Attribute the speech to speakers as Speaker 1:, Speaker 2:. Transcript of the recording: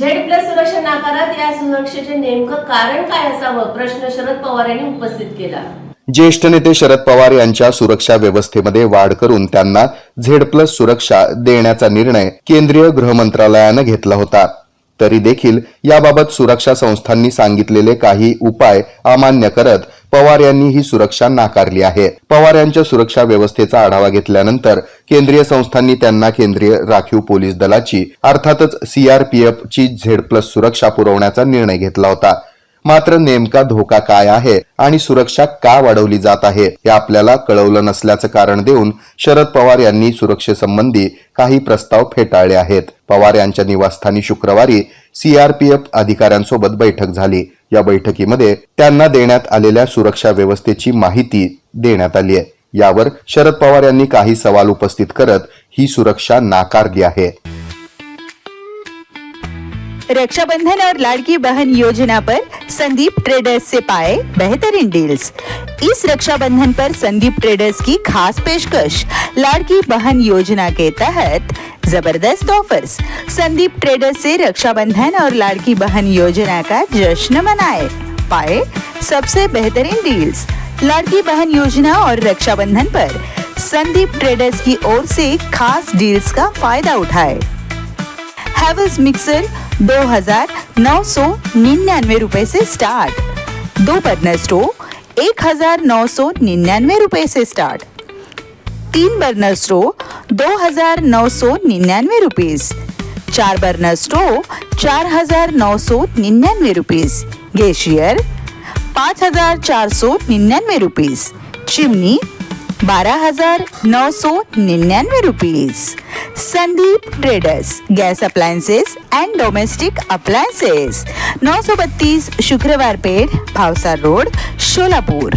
Speaker 1: Z+ सुरक्षा नाकारात, या सुरक्षेचे नेमकं कारण काय असावं, प्रश्न शरद पवार यांनी उपस्थित केला.
Speaker 2: ज्येष्ठ नेते शरद पवार यांच्या सुरक्षा व्यवस्थेमध्ये वाढ करून त्यांना झेड+ सुरक्षा देण्याचा निर्णय केंद्रीय गृह मंत्रालयानं घेतला होता. तरी देखील याबाबत सुरक्षा संस्थांनी सांगितलेले काही उपाय अमान्य करत पवार यांनी ही सुरक्षा नाकारली आहे. पवार यांच्या सुरक्षा व्यवस्थेचा आढावा घेतल्यानंतर केंद्रीय संस्थांनी त्यांना केंद्रीय राखीव पोलीस दलाची अर्थातच CRPF ची झेड+ सुरक्षा पुरवण्याचा निर्णय घेतला होता. मात्र नेमका धोका काय आहे आणि सुरक्षा का वाढवली जात आहे हे आपल्याला कळवलं नसल्याचं कारण देऊन शरद पवार यांनी सुरक्षेसंबंधी काही प्रस्ताव फेटाळले आहेत. पवार यांच्या निवासस्थानी शुक्रवारी CRPF अधिकाऱ्यांसोबत बैठक झाली. या बैठकीमध्ये त्यांना देण्यात आलेल्या सुरक्षा व्यवस्थेची माहिती देण्यात आली आहे. यावर शरद पवार यांनी काही सवाल उपस्थित करत ही सुरक्षा नाकारली आहे.
Speaker 3: रक्षाबंधन और लाड़की बहन योजना पर संदीप ट्रेडर्स से पाए बेहतरीन डील्स. इस रक्षाबंधन पर संदीप ट्रेडर्स की खास पेशकश. लाड़की बहन योजना के तहत जबरदस्त ऑफर्स. संदीप ट्रेडर्स से रक्षाबंधन और लाड़की बहन योजना का जश्न मनाए, पाए सबसे बेहतरीन डील्स. लाड़की बहन योजना और रक्षाबंधन पर संदीप ट्रेडर्स की ओर से खास डील्स का फायदा उठाए. हैवेल्स मिक्सर 2,999 रुपए से स्टार्ट. 2 बर्नर स्टोव 1,999 रुपए से start. 3 burner stove 2,999 rupees. 4 burner stove 4,999 rupees. गैशियर 5,499 rupees. Chimney 12,999 rupees. Sandeep traders, gas appliances and domestic appliances, 932 Shukrawar Peth, Bhavsar road, Solapur.